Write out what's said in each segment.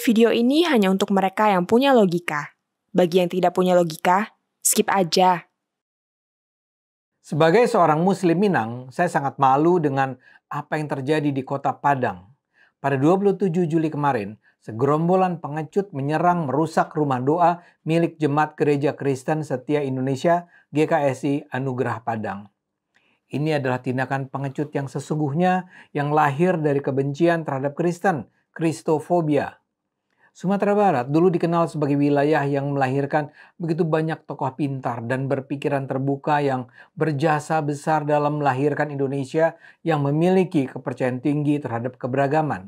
Video ini hanya untuk mereka yang punya logika. Bagi yang tidak punya logika, skip aja. Sebagai seorang Muslim Minang, saya sangat malu dengan apa yang terjadi di kota Padang. Pada 27 Juli kemarin, segerombolan pengecut menyerang merusak rumah doa milik Jemaat Gereja Kristen Setia Indonesia GKSI Anugerah Padang. Ini adalah tindakan pengecut yang sesungguhnya yang lahir dari kebencian terhadap Kristen, Kristofobia. Sumatera Barat dulu dikenal sebagai wilayah yang melahirkan begitu banyak tokoh pintar dan berpikiran terbuka yang berjasa besar dalam melahirkan Indonesia yang memiliki kepercayaan tinggi terhadap keberagaman.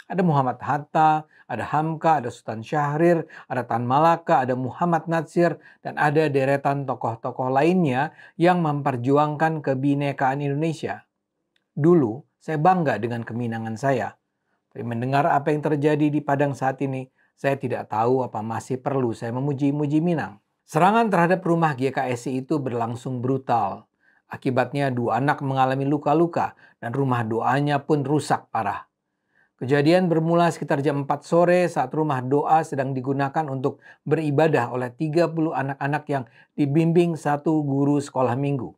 Ada Muhammad Hatta, ada Hamka, ada Sultan Syahrir, ada Tan Malaka, ada Muhammad Natsir, dan ada deretan tokoh-tokoh lainnya yang memperjuangkan kebinekaan Indonesia. Dulu, saya bangga dengan keminangan saya. Tapi mendengar apa yang terjadi di Padang saat ini, saya tidak tahu apa masih perlu saya memuji-muji Minang. Serangan terhadap rumah GKSI itu berlangsung brutal. Akibatnya 2 anak mengalami luka-luka dan rumah doanya pun rusak parah. Kejadian bermula sekitar jam 4 sore saat rumah doa sedang digunakan untuk beribadah oleh 30 anak-anak yang dibimbing satu guru sekolah minggu.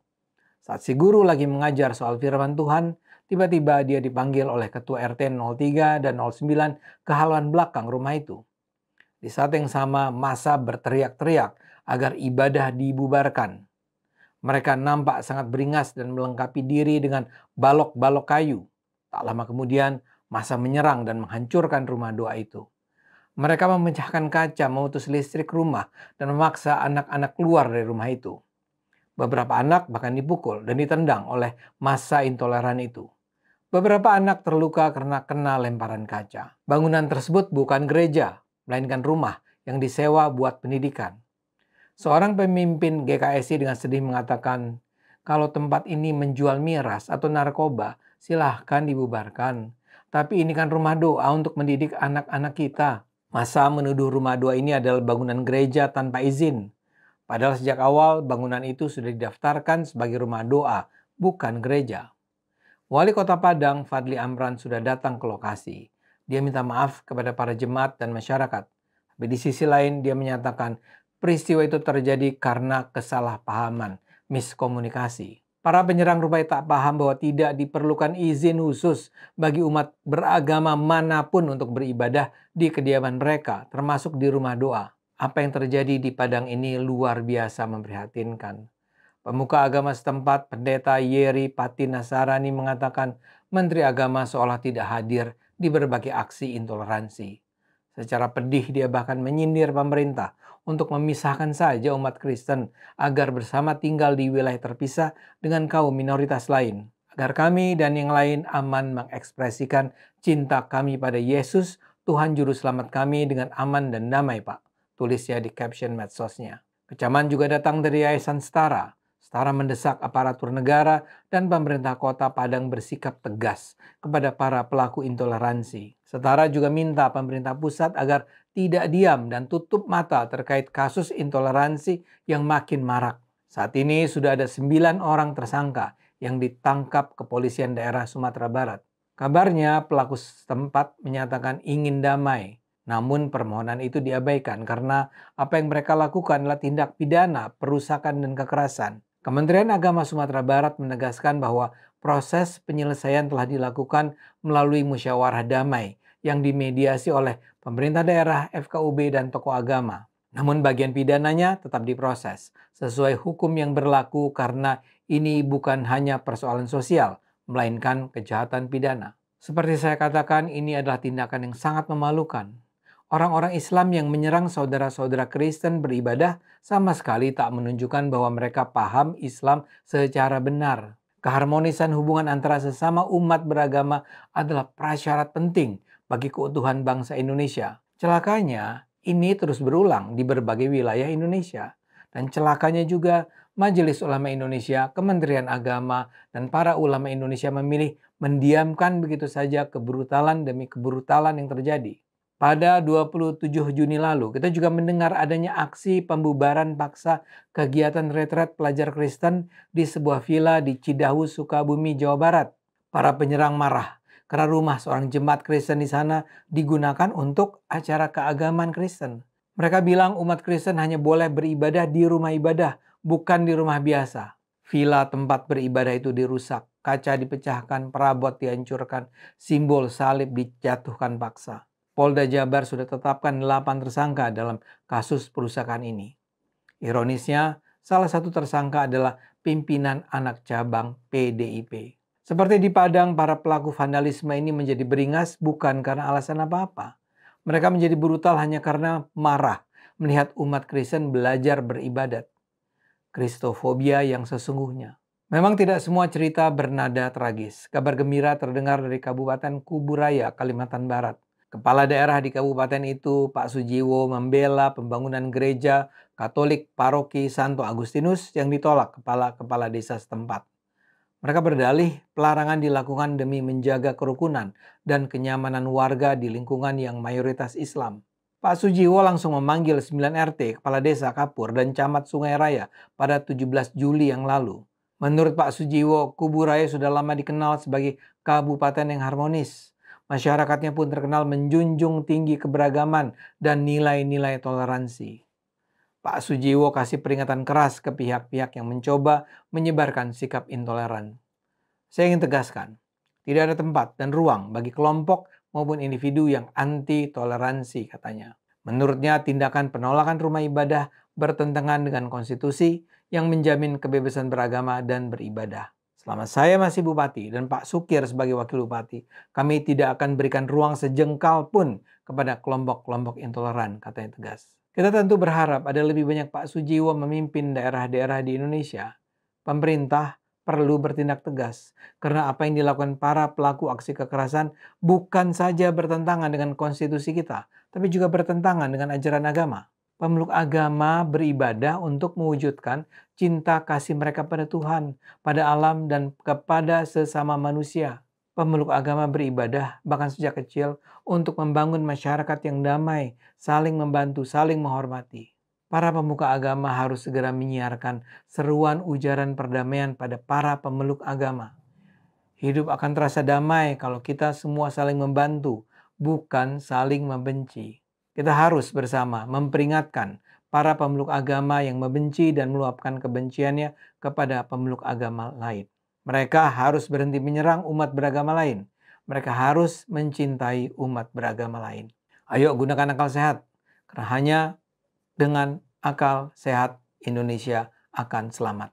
Saat si guru lagi mengajar soal firman Tuhan, tiba-tiba dia dipanggil oleh ketua RT 03 dan 09 ke halaman belakang rumah itu. Di saat yang sama, massa berteriak-teriak agar ibadah dibubarkan. Mereka nampak sangat beringas dan melengkapi diri dengan balok-balok kayu. Tak lama kemudian, massa menyerang dan menghancurkan rumah doa itu. Mereka memecahkan kaca, memutus listrik rumah, dan memaksa anak-anak keluar dari rumah itu. Beberapa anak bahkan dipukul dan ditendang oleh massa intoleran itu. Beberapa anak terluka karena kena lemparan kaca. Bangunan tersebut bukan gereja, melainkan rumah yang disewa buat pendidikan. Seorang pemimpin GKSI dengan sedih mengatakan, kalau tempat ini menjual miras atau narkoba, silahkan dibubarkan. Tapi ini kan rumah doa untuk mendidik anak-anak kita. Massa menuduh rumah doa ini adalah bangunan gereja tanpa izin. Padahal sejak awal bangunan itu sudah didaftarkan sebagai rumah doa, bukan gereja. Wali Kota Padang, Fadli Amran, sudah datang ke lokasi. Dia minta maaf kepada para jemaat dan masyarakat. Tapi di sisi lain dia menyatakan peristiwa itu terjadi karena kesalahpahaman, miskomunikasi. Para penyerang rupanya tak paham bahwa tidak diperlukan izin khusus bagi umat beragama manapun untuk beribadah di kediaman mereka, termasuk di rumah doa. Apa yang terjadi di Padang ini luar biasa memprihatinkan. Pemuka agama setempat, Pendeta Yeri Pati Nasarani mengatakan Menteri Agama seolah tidak hadir di berbagai aksi intoleransi. Secara pedih dia bahkan menyindir pemerintah untuk memisahkan saja umat Kristen agar bersama tinggal di wilayah terpisah dengan kaum minoritas lain. Agar kami dan yang lain aman mengekspresikan cinta kami pada Yesus, Tuhan Juru Selamat kami dengan aman dan damai, Pak. Tulisnya di caption medsosnya. Kecaman juga datang dari Yayasan Setara. Setara mendesak aparatur negara dan pemerintah kota Padang bersikap tegas kepada para pelaku intoleransi. Setara juga minta pemerintah pusat agar tidak diam dan tutup mata terkait kasus intoleransi yang makin marak. Saat ini sudah ada 9 orang tersangka yang ditangkap kepolisian daerah Sumatera Barat. Kabarnya pelaku setempat menyatakan ingin damai. Namun permohonan itu diabaikan karena apa yang mereka lakukan adalah tindak pidana, perusakan dan kekerasan. Kementerian Agama Sumatera Barat menegaskan bahwa proses penyelesaian telah dilakukan melalui musyawarah damai yang dimediasi oleh pemerintah daerah, FKUB, dan tokoh agama. Namun bagian pidananya tetap diproses sesuai hukum yang berlaku karena ini bukan hanya persoalan sosial, melainkan kejahatan pidana. Seperti saya katakan, ini adalah tindakan yang sangat memalukan. Orang-orang Islam yang menyerang saudara-saudara Kristen beribadah sama sekali tak menunjukkan bahwa mereka paham Islam secara benar. Keharmonisan hubungan antara sesama umat beragama adalah prasyarat penting bagi keutuhan bangsa Indonesia. Celakanya, ini terus berulang di berbagai wilayah Indonesia. Dan celakanya juga Majelis Ulama Indonesia, Kementerian Agama, dan para ulama Indonesia memilih mendiamkan begitu saja kebrutalan demi kebrutalan yang terjadi. Pada 27 Juni lalu, kita juga mendengar adanya aksi pembubaran paksa kegiatan retret pelajar Kristen di sebuah villa di Cidahu, Sukabumi, Jawa Barat. Para penyerang marah karena rumah seorang jemaat Kristen di sana digunakan untuk acara keagamaan Kristen. Mereka bilang umat Kristen hanya boleh beribadah di rumah ibadah, bukan di rumah biasa. Villa tempat beribadah itu dirusak, kaca dipecahkan, perabot dihancurkan, simbol salib dijatuhkan paksa. Polda Jabar sudah tetapkan 8 tersangka dalam kasus perusakan ini. Ironisnya, salah satu tersangka adalah pimpinan anak cabang PDIP. Seperti di Padang, para pelaku vandalisme ini menjadi beringas bukan karena alasan apa-apa. Mereka menjadi brutal hanya karena marah melihat umat Kristen belajar beribadat. Kristofobia yang sesungguhnya. Memang tidak semua cerita bernada tragis. Kabar gembira terdengar dari Kabupaten Kuburaya, Kalimantan Barat. Kepala daerah di kabupaten itu, Pak Sujiwo, membela pembangunan gereja Katolik Paroki Santo Agustinus yang ditolak kepala desa setempat. Mereka berdalih pelarangan dilakukan demi menjaga kerukunan dan kenyamanan warga di lingkungan yang mayoritas Islam. Pak Sujiwo langsung memanggil 9 RT, Kepala Desa Kapur, dan Camat Sungai Raya pada 17 Juli yang lalu. Menurut Pak Sujiwo, Kuburaya sudah lama dikenal sebagai kabupaten yang harmonis. Masyarakatnya pun terkenal menjunjung tinggi keberagaman dan nilai-nilai toleransi. Pak Sujiwo kasih peringatan keras ke pihak-pihak yang mencoba menyebarkan sikap intoleran. Saya ingin tegaskan, tidak ada tempat dan ruang bagi kelompok maupun individu yang anti toleransi, katanya. Menurutnya, tindakan penolakan rumah ibadah bertentangan dengan konstitusi yang menjamin kebebasan beragama dan beribadah. Selama saya masih bupati dan Pak Sukir sebagai wakil bupati, kami tidak akan berikan ruang sejengkal pun kepada kelompok-kelompok intoleran, katanya tegas. Kita tentu berharap ada lebih banyak Pak Sujiwo memimpin daerah-daerah di Indonesia. Pemerintah perlu bertindak tegas, karena apa yang dilakukan para pelaku aksi kekerasan bukan saja bertentangan dengan konstitusi kita, tapi juga bertentangan dengan ajaran agama. Pemeluk agama beribadah untuk mewujudkan cinta kasih mereka pada Tuhan, pada alam, dan kepada sesama manusia. Pemeluk agama beribadah bahkan sejak kecil untuk membangun masyarakat yang damai, saling membantu, saling menghormati. Para pemuka agama harus segera menyiarkan seruan ujaran perdamaian pada para pemeluk agama. Hidup akan terasa damai kalau kita semua saling membantu, bukan saling membenci. Kita harus bersama memperingatkan para pemeluk agama yang membenci dan meluapkan kebenciannya kepada pemeluk agama lain. Mereka harus berhenti menyerang umat beragama lain. Mereka harus mencintai umat beragama lain. Ayo gunakan akal sehat, karena hanya dengan akal sehat Indonesia akan selamat.